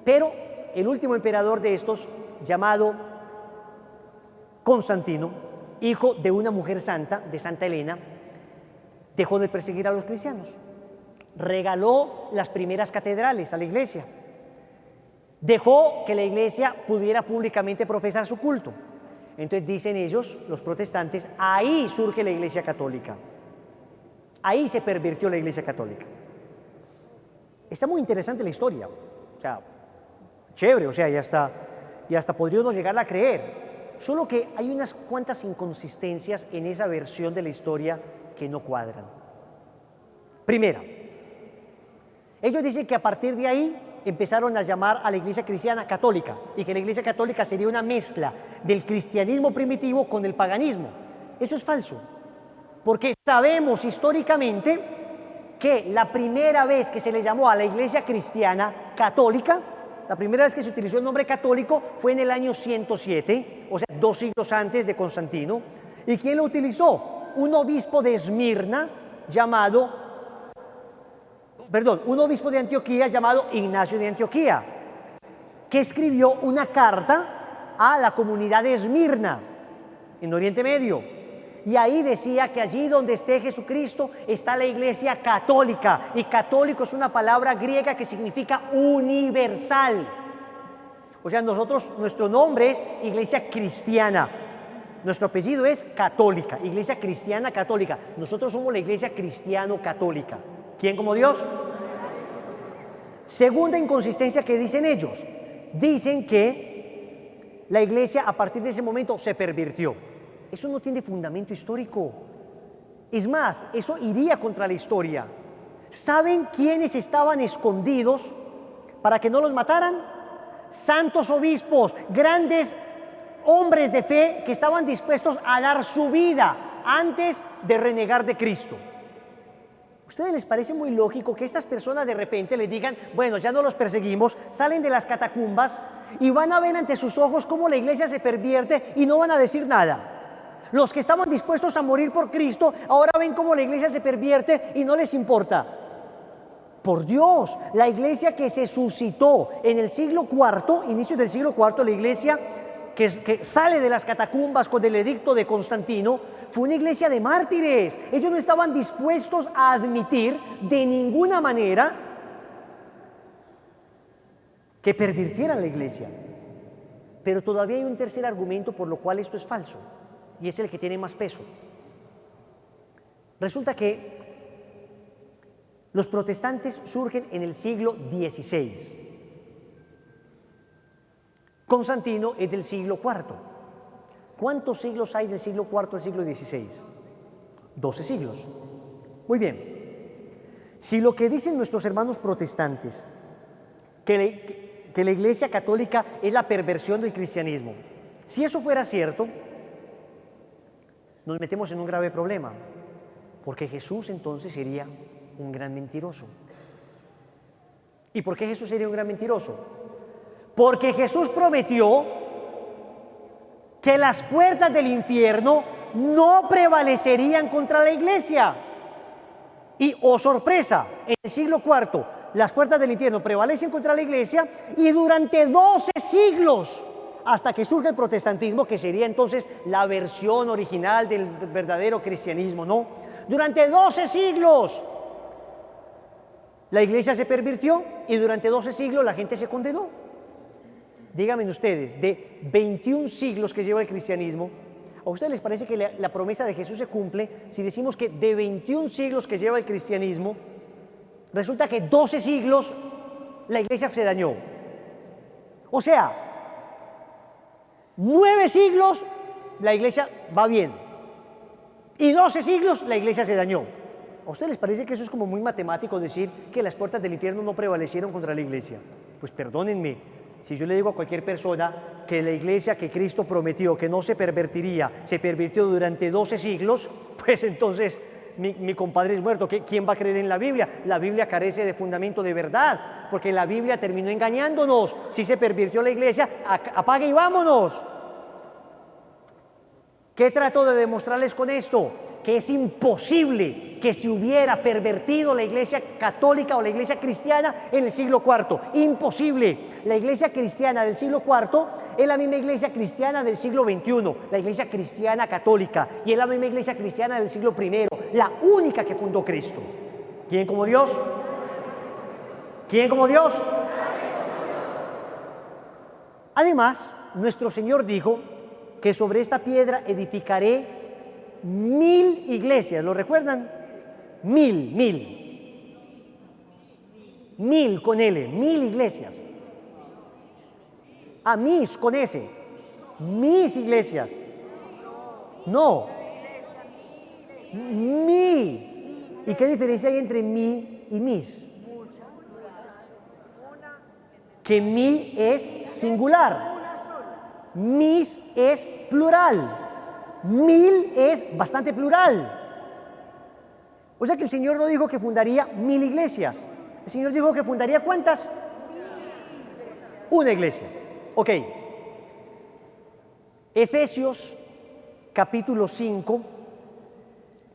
S1: Pero el último emperador de estos, llamado Constantino, hijo de una mujer santa, de Santa Helena, dejó de perseguir a los cristianos. Regaló las primeras catedrales a la iglesia. Dejó que la iglesia pudiera públicamente profesar su culto. Entonces dicen ellos, los protestantes, ahí surge la Iglesia Católica. Ahí se pervirtió la Iglesia Católica. Está muy interesante la historia. O sea, chévere, o sea, y hasta podríamos llegarla a creer. Solo que hay unas cuantas inconsistencias en esa versión de la historia que no cuadran. Primera, ellos dicen que a partir de ahí empezaron a llamar a la iglesia cristiana católica y que la iglesia católica sería una mezcla del cristianismo primitivo con el paganismo. Eso es falso, porque sabemos históricamente que la primera vez que se le llamó a la iglesia cristiana católica, la primera vez que se utilizó el nombre católico fue en el año 107, o sea, 2 siglos antes de Constantino. ¿Y quién lo utilizó? Un obispo de Antioquía llamado Ignacio de Antioquía, que escribió una carta a la comunidad de Esmirna, en Oriente Medio. Y ahí decía que allí donde esté Jesucristo está la iglesia católica. Y católico es una palabra griega que significa universal. O sea, nuestro nombre es iglesia cristiana. Nuestro apellido es católica, iglesia cristiana católica. Nosotros somos la iglesia cristiano-católica. ¿Quién como Dios? Segunda inconsistencia que dicen ellos. Dicen que la iglesia a partir de ese momento se pervirtió. Eso no tiene fundamento histórico. Es más, eso iría contra la historia. ¿Saben quiénes estaban escondidos para que no los mataran? Santos obispos, grandes hombres de fe que estaban dispuestos a dar su vida antes de renegar de Cristo. ¿Ustedes les parece muy lógico que estas personas de repente les digan, bueno, ya no los perseguimos, salen de las catacumbas y van a ver ante sus ojos cómo la iglesia se pervierte y no van a decir nada? Los que estaban dispuestos a morir por Cristo ahora ven cómo la iglesia se pervierte y no les importa. Por Dios, la iglesia que se suscitó en el siglo IV, inicio del siglo IV, la iglesia que sale de las catacumbas con el edicto de Constantino, fue una iglesia de mártires. Ellos no estaban dispuestos a admitir de ninguna manera que pervirtieran la iglesia. Pero todavía hay un tercer argumento por lo cual esto es falso, y es el que tiene más peso. Resulta que los protestantes surgen en el siglo XVI. Constantino es del siglo IV. ¿Cuántos siglos hay del siglo IV al siglo XVI? 12 siglos. Muy bien. Si lo que dicen nuestros hermanos protestantes, que la Iglesia Católica es la perversión del cristianismo, si eso fuera cierto, nos metemos en un grave problema, porque Jesús entonces sería un gran mentiroso. ¿Y por qué Jesús sería un gran mentiroso? Porque Jesús prometió que las puertas del infierno no prevalecerían contra la iglesia. Y, oh sorpresa, en el siglo IV las puertas del infierno prevalecen contra la iglesia y durante 12 siglos, hasta que surge el protestantismo, que sería entonces la versión original del verdadero cristianismo, ¿no? Durante 12 siglos la iglesia se pervirtió y durante 12 siglos la gente se condenó. Díganme ustedes, de 21 siglos que lleva el cristianismo, ¿a ustedes les parece que la promesa de Jesús se cumple si decimos que de 21 siglos que lleva el cristianismo, resulta que 12 siglos la iglesia se dañó? O sea, 9 siglos la iglesia va bien y 12 siglos la iglesia se dañó. ¿A ustedes les parece que eso es como muy matemático decir que las puertas del infierno no prevalecieron contra la iglesia? Pues perdónenme, si yo le digo a cualquier persona que la iglesia que Cristo prometió que no se pervertiría, se pervirtió durante 12 siglos, pues entonces mi compadre es muerto. ¿Quién va a creer en la Biblia? La Biblia carece de fundamento de verdad, porque la Biblia terminó engañándonos. Si se pervirtió la iglesia, apague y vámonos. ¿Qué trato de demostrarles con esto? Que es imposible que se hubiera pervertido la iglesia católica o la iglesia cristiana en el siglo IV. Imposible. La iglesia cristiana del siglo IV es la misma iglesia cristiana del siglo XXI, la iglesia cristiana católica, y es la misma iglesia cristiana del siglo I, la única que fundó Cristo. ¿Quién como Dios? ¿Quién como Dios? Además, nuestro Señor dijo que sobre esta piedra edificaré 1000 iglesias. ¿Lo recuerdan? 1000 con L, 1000 iglesias. A mis con S, mis iglesias. No, mi. ¿Y qué diferencia hay entre mi y mis? Que mi es singular, mis es plural, 1000 es bastante plural. O sea que el Señor no dijo que fundaría 1000 iglesias. El Señor dijo que fundaría ¿cuántas? Una iglesia. Ok. Efesios capítulo 5,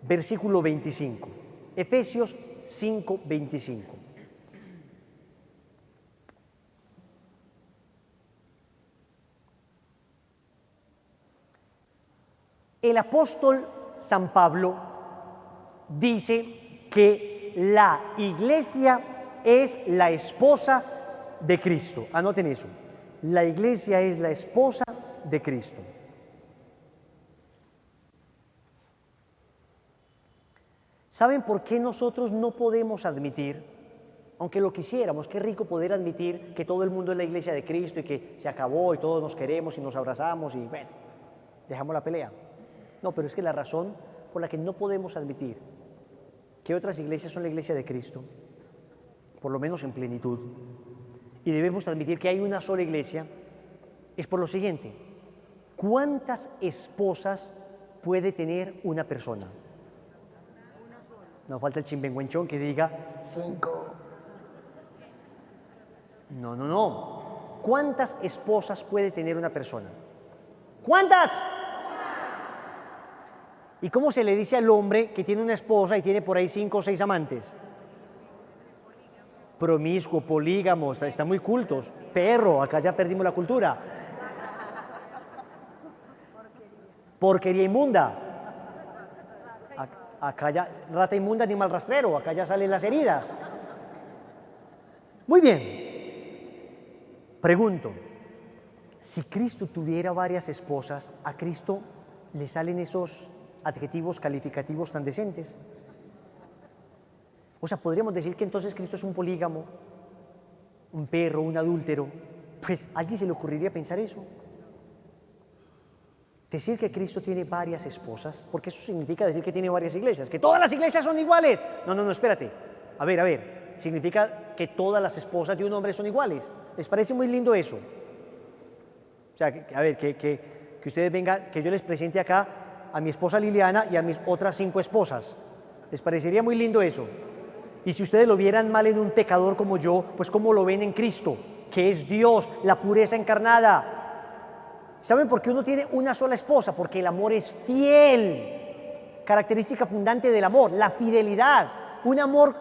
S1: versículo 25. Efesios 5, 25. El apóstol San Pablo dice que la iglesia es la esposa de Cristo. Anoten eso. La iglesia es la esposa de Cristo. ¿Saben por qué nosotros no podemos admitir, aunque lo quisiéramos, qué rico poder admitir que todo el mundo es la iglesia de Cristo y que se acabó y todos nos queremos y nos abrazamos y bueno, dejamos la pelea? No, pero es que la razón por la que no podemos admitir que otras iglesias son la iglesia de Cristo, por lo menos en plenitud, y debemos admitir que hay una sola iglesia, es por lo siguiente: ¿cuántas esposas puede tener una persona? No falta el chimbenguenchón que diga 5. No, no, no. ¿Cuántas esposas puede tener una persona? ¿Cuántas? ¿Y cómo se le dice al hombre que tiene una esposa y tiene por ahí 5 o 6 amantes? Promiscuo, polígamo, están muy cultos. Perro, acá ya perdimos la cultura. Porquería inmunda. Acá ya, rata inmunda, animal rastrero, acá ya salen las heridas. Muy bien. Pregunto, si Cristo tuviera varias esposas, ¿a Cristo le salen esos adjetivos calificativos tan decentes? O sea, podríamos decir que entonces Cristo es un polígamo, un perro, un adúltero. Pues, ¿a alguien se le ocurriría pensar eso? Decir que Cristo tiene varias esposas, porque eso significa decir que tiene varias iglesias, que todas las iglesias son iguales. No, no, no, espérate. A ver. Significa que todas las esposas de un hombre son iguales. ¿Les parece muy lindo eso? O sea, que ustedes vengan, que yo les presente acá a mi esposa Liliana y a mis otras 5 esposas. ¿Les parecería muy lindo eso? Y si ustedes lo vieran mal en un pecador como yo, pues ¿cómo lo ven en Cristo? Que es Dios, la pureza encarnada. ¿Saben por qué uno tiene una sola esposa? Porque el amor es fiel. Característica fundante del amor, la fidelidad. Un amor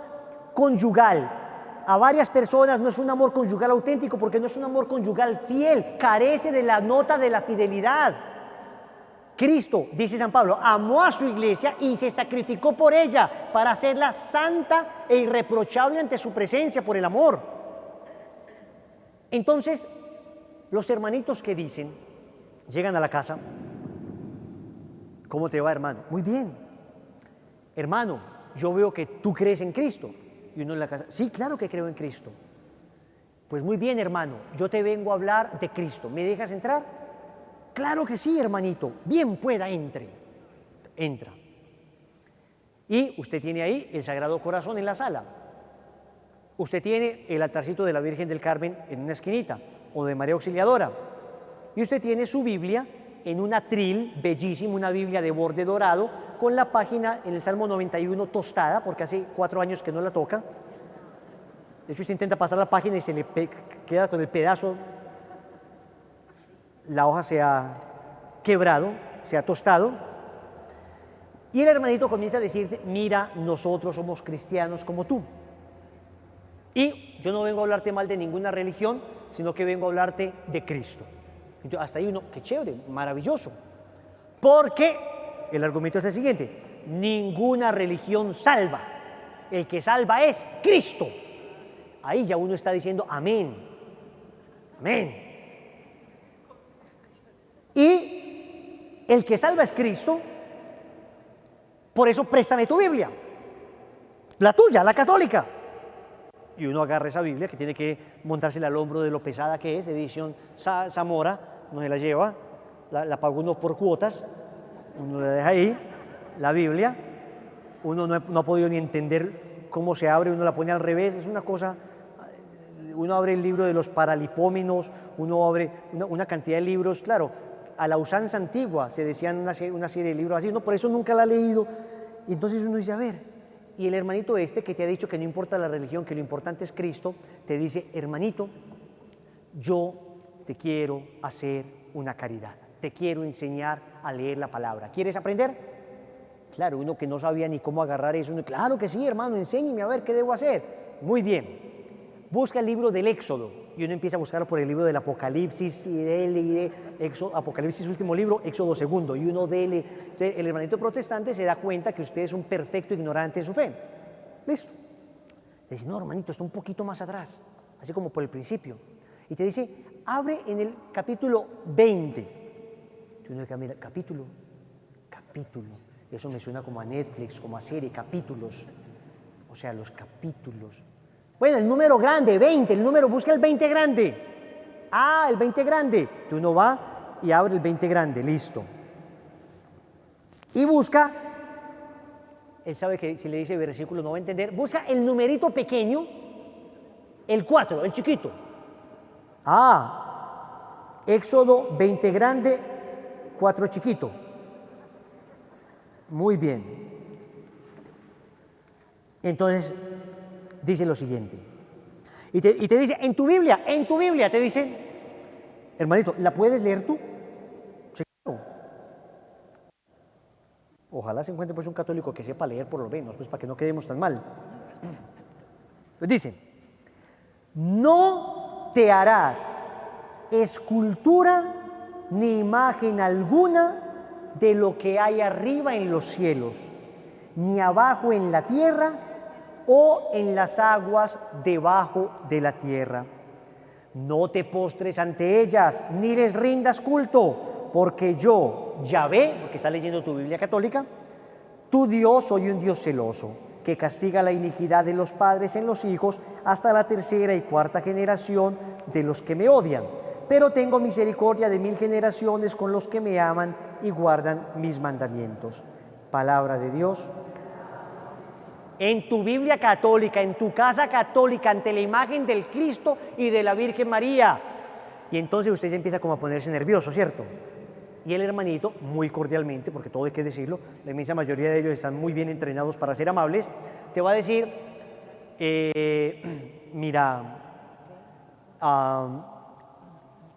S1: conyugal a varias personas no es un amor conyugal auténtico, porque no es un amor conyugal fiel, carece de la nota de la fidelidad. Cristo, dice San Pablo, amó a su iglesia y se sacrificó por ella para hacerla santa e irreprochable ante su presencia por el amor. Entonces, los hermanitos que dicen, llegan a la casa, ¿cómo te va, hermano? Muy bien. Hermano, yo veo que tú crees en Cristo. Y uno en la casa, sí, claro que creo en Cristo. Pues muy bien, hermano, yo te vengo a hablar de Cristo. ¿Me dejas entrar? Claro que sí, hermanito. Bien pueda, entre. Entra. Y usted tiene ahí el Sagrado Corazón en la sala. Usted tiene el altarcito de la Virgen del Carmen en una esquinita, o de María Auxiliadora. Y usted tiene su Biblia en un atril bellísimo, una Biblia de borde dorado, con la página en el Salmo 91 tostada, porque hace 4 años que no la toca. De hecho, usted intenta pasar la página y se le queda con el pedazo, la hoja se ha quebrado, se ha tostado. Y el hermanito comienza a decirte, mira, nosotros somos cristianos como tú. Y yo no vengo a hablarte mal de ninguna religión, sino que vengo a hablarte de Cristo. Entonces, hasta ahí uno, qué chévere, maravilloso. Porque el argumento es el siguiente: ninguna religión salva. El que salva es Cristo. Ahí ya uno está diciendo amén. Amén. Y el que salva es Cristo. Por eso préstame tu Biblia. La tuya, la católica. Y uno agarra esa Biblia, que tiene que montársela al hombro de lo pesada que es, edición Zamora, no se la lleva, la paga uno por cuotas, uno la deja ahí, la Biblia, uno no ha podido ni entender cómo se abre, uno la pone al revés, es una cosa, uno abre el libro de los paralipómenos, uno abre una cantidad de libros, claro, a la usanza antigua se decían una serie de libros así, no, por eso nunca la ha leído, y entonces uno dice, a ver, y el hermanito este que te ha dicho que no importa la religión, que lo importante es Cristo, te dice, hermanito, yo te quiero hacer una caridad, te quiero enseñar a leer la palabra. ¿Quieres aprender? Claro, uno que no sabía ni cómo agarrar eso, uno, claro que sí, hermano, enséñeme a ver qué debo hacer. Muy bien, busca el libro del Éxodo, y uno empieza a buscarlo por el libro del Apocalipsis, y de Éxodo, Apocalipsis último libro, Éxodo segundo, y uno el hermanito protestante se da cuenta que usted es un perfecto ignorante de su fe. Listo. Le dice, no, hermanito, está un poquito más atrás, así como por el principio. Y te dice, abre en el capítulo 20. Y uno dice, mira, capítulo, eso me suena como a Netflix, como a serie, capítulos. O sea, los capítulos. Bueno, el número grande, 20, busca el 20 grande. Ah, el 20 grande. Entonces uno va y abre el 20 grande, listo. Y busca, él sabe que si le dice versículo no va a entender, busca el numerito pequeño, el 4, el chiquito. Ah, Éxodo 20 grande, 4 chiquito. Muy bien. Entonces, dice lo siguiente. Y te dice, en tu Biblia, te dice, hermanito, ¿la puedes leer tú? Sí, claro. Ojalá se encuentre pues un católico que sepa leer por lo menos, pues para que no quedemos tan mal. Pues dice, no te harás escultura ni imagen alguna de lo que hay arriba en los cielos, ni abajo en la tierra o en las aguas debajo de la tierra. No te postres ante ellas, ni les rindas culto, porque yo, Yahvé, porque está leyendo tu Biblia católica, tu Dios, soy un Dios celoso, que castiga la iniquidad de los padres en los hijos hasta la tercera y cuarta generación de los que me odian. Pero tengo misericordia de 1000 generaciones con los que me aman y guardan mis mandamientos. Palabra de Dios. En tu Biblia católica, en tu casa católica, ante la imagen del Cristo y de la Virgen María. Y entonces usted ya empieza como a ponerse nervioso, ¿cierto? Y el hermanito, muy cordialmente, porque todo hay que decirlo, la inmensa mayoría de ellos están muy bien entrenados para ser amables, te va a decir, mira,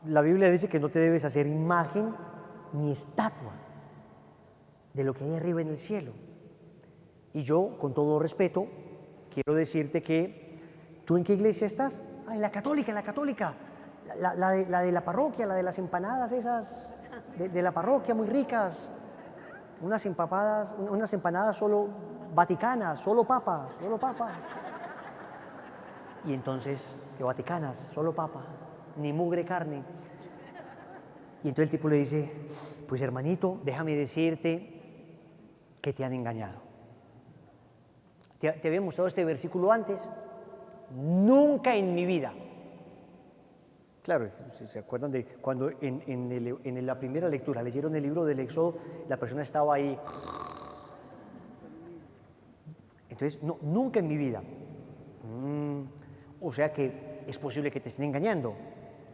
S1: la Biblia dice que no te debes hacer imagen ni estatua de lo que hay arriba en el cielo. Y yo, con todo respeto, quiero decirte que, ¿tú en qué iglesia estás? En la católica, la de la parroquia, la de las empanadas esas de la parroquia, muy ricas, unas empanadas solo vaticanas, solo papa. Y entonces, ¿qué vaticanas? Solo papa, ni mugre carne. Y entonces el tipo le dice, pues hermanito, déjame decirte que te han engañado. Te había mostrado este versículo antes. Nunca en mi vida. Claro, ¿se acuerdan de cuando en la primera lectura leyeron el libro del Éxodo? La persona estaba ahí. Entonces, no, nunca en mi vida. O sea que es posible que te estén engañando.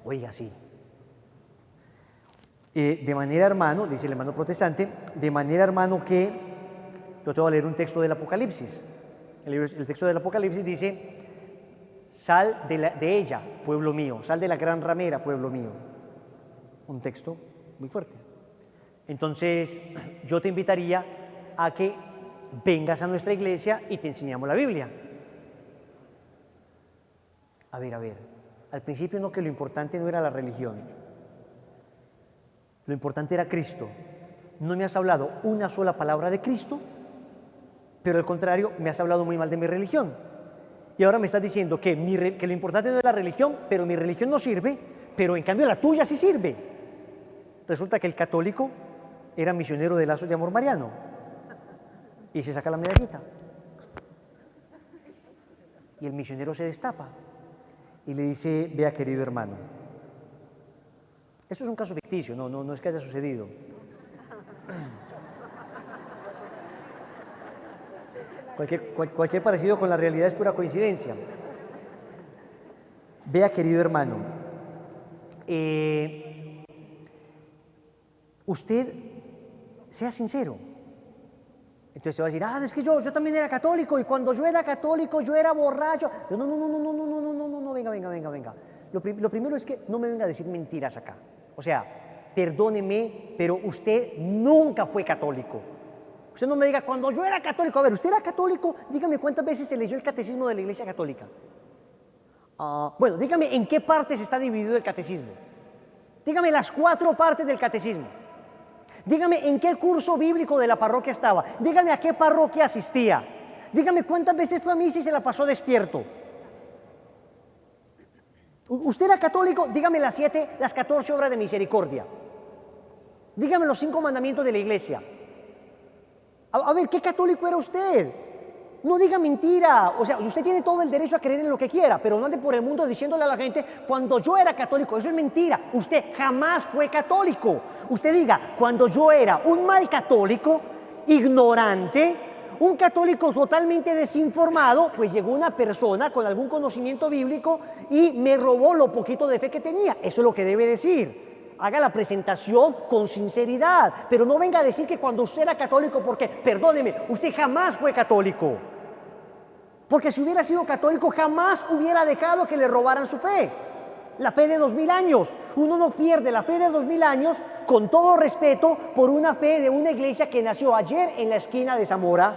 S1: Oiga, sí. De manera, hermano, dice el hermano protestante, de manera, hermano, que yo te voy a leer un texto del Apocalipsis. El texto del Apocalipsis dice, sal de ella, pueblo mío, sal de la gran ramera, pueblo mío. Un texto muy fuerte. Entonces, yo te invitaría a que vengas a nuestra iglesia y te enseñamos la Biblia. A ver, al principio no, que lo importante no era la religión, lo importante era Cristo. No me has hablado una sola palabra de Cristo, pero al contrario, me has hablado muy mal de mi religión. Y ahora me estás diciendo que lo importante no es la religión, pero mi religión no sirve, pero en cambio la tuya sí sirve. Resulta que el católico era misionero de lazos de amor mariano y se saca la medallita. Y el misionero se destapa y le dice, vea, querido hermano, eso es un caso ficticio, no es que haya sucedido. Cualquier parecido con la realidad es pura coincidencia. Vea, querido hermano, usted sea sincero. Entonces te va a decir, es que yo también era católico, y cuando yo era católico yo era borracho. No, venga. Lo primero es que no me venga a decir mentiras acá. O sea, perdóneme, pero usted nunca fue católico. Usted no me diga, cuando yo era católico. A ver, ¿usted era católico? Dígame cuántas veces se leyó el catecismo de la Iglesia Católica. Bueno, dígame en qué partes está dividido el catecismo. Dígame las 4 partes del catecismo. Dígame en qué curso bíblico de la parroquia estaba. Dígame a qué parroquia asistía. Dígame cuántas veces fue a misa y se la pasó despierto. ¿Usted era católico? Dígame las 14 obras de misericordia. Dígame los 5 mandamientos de la Iglesia. A ver, ¿qué católico era usted? No diga mentira. O sea, usted tiene todo el derecho a creer en lo que quiera, pero no ande por el mundo diciéndole a la gente, cuando yo era católico. Eso es mentira. Usted jamás fue católico. Usted diga, cuando yo era un mal católico, ignorante, un católico totalmente desinformado, pues llegó una persona con algún conocimiento bíblico y me robó lo poquito de fe que tenía. Eso es lo que debe decir. Haga la presentación con sinceridad, pero no venga a decir que cuando usted era católico, porque, perdóneme, usted jamás fue católico. Porque si hubiera sido católico, jamás hubiera dejado que le robaran su fe. La fe de 2000 años. Uno no pierde la fe de 2000 años, con todo respeto, por una fe de una iglesia que nació ayer en la esquina de Zamora,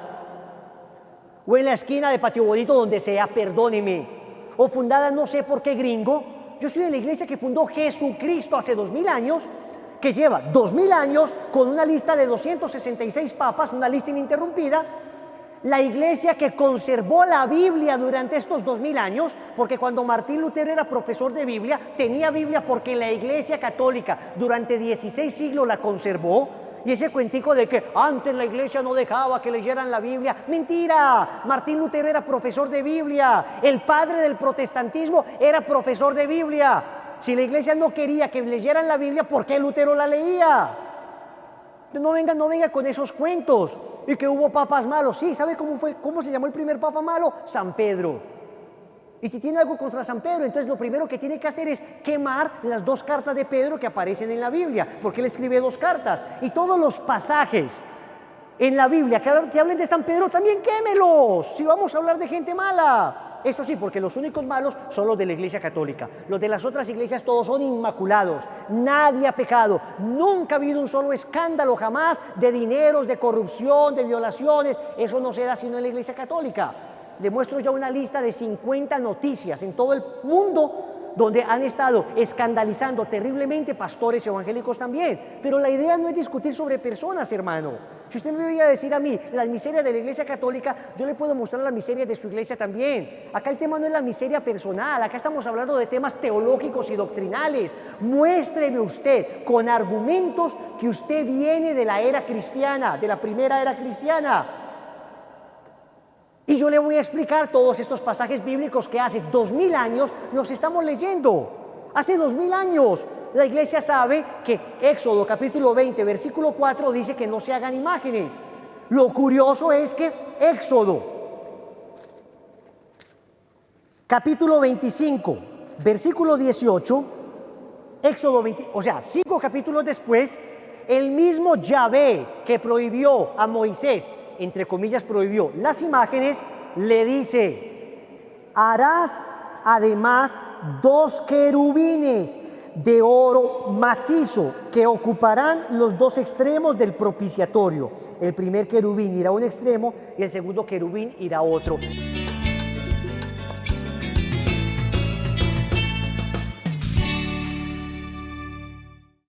S1: o en la esquina de Patio Bonito, donde sea, perdóneme, o fundada no sé por qué gringo. Yo soy de la iglesia que fundó Jesucristo hace 2000 años, que lleva 2000 años con una lista de 266 papas, una lista ininterrumpida. La iglesia que conservó la Biblia durante estos 2000 años, porque cuando Martín Lutero era profesor de Biblia, tenía Biblia porque la iglesia católica durante 16 siglos la conservó. Y ese cuentico de que antes la iglesia no dejaba que leyeran la Biblia, mentira. Martín Lutero era profesor de Biblia, el padre del protestantismo era profesor de Biblia. Si la iglesia no quería que leyeran la Biblia, ¿por qué Lutero la leía? No venga con esos cuentos. Y que hubo papas malos. Sí, ¿sabe cómo se llamó el primer papa malo? San Pedro. Y si tiene algo contra San Pedro, entonces lo primero que tiene que hacer es quemar las 2 cartas de Pedro que aparecen en la Biblia, porque él escribe 2 cartas. Y todos los pasajes en la Biblia que hablen de San Pedro, también quémelos, si vamos a hablar de gente mala. Eso sí, porque los únicos malos son los de la Iglesia Católica. Los de las otras iglesias todos son inmaculados. Nadie ha pecado. Nunca ha habido un solo escándalo jamás de dineros, de corrupción, de violaciones. Eso no se da sino en la Iglesia Católica. Le muestro ya una lista de 50 noticias en todo el mundo donde han estado escandalizando terriblemente pastores evangélicos también. Pero la idea no es discutir sobre personas, hermano. Si usted me viene a decir a mí las miserias de la iglesia católica, yo le puedo mostrar las miserias de su iglesia también. Acá el tema no es la miseria personal, acá estamos hablando de temas teológicos y doctrinales. Muéstreme usted con argumentos que usted viene de la era cristiana, de la primera era cristiana. Y yo le voy a explicar todos estos pasajes bíblicos que hace 2000 años los estamos leyendo. Hace 2000 años la iglesia sabe que Éxodo capítulo 20, versículo 4 dice que no se hagan imágenes. Lo curioso es que Éxodo capítulo 25, versículo 18, Éxodo 20, o sea, 5 capítulos después, el mismo Yahvé que prohibió a Moisés, entre comillas prohibió las imágenes, le dice: harás además 2 querubines de oro macizo que ocuparán los 2 extremos del propiciatorio. El primer querubín irá a un extremo y el segundo querubín irá a otro.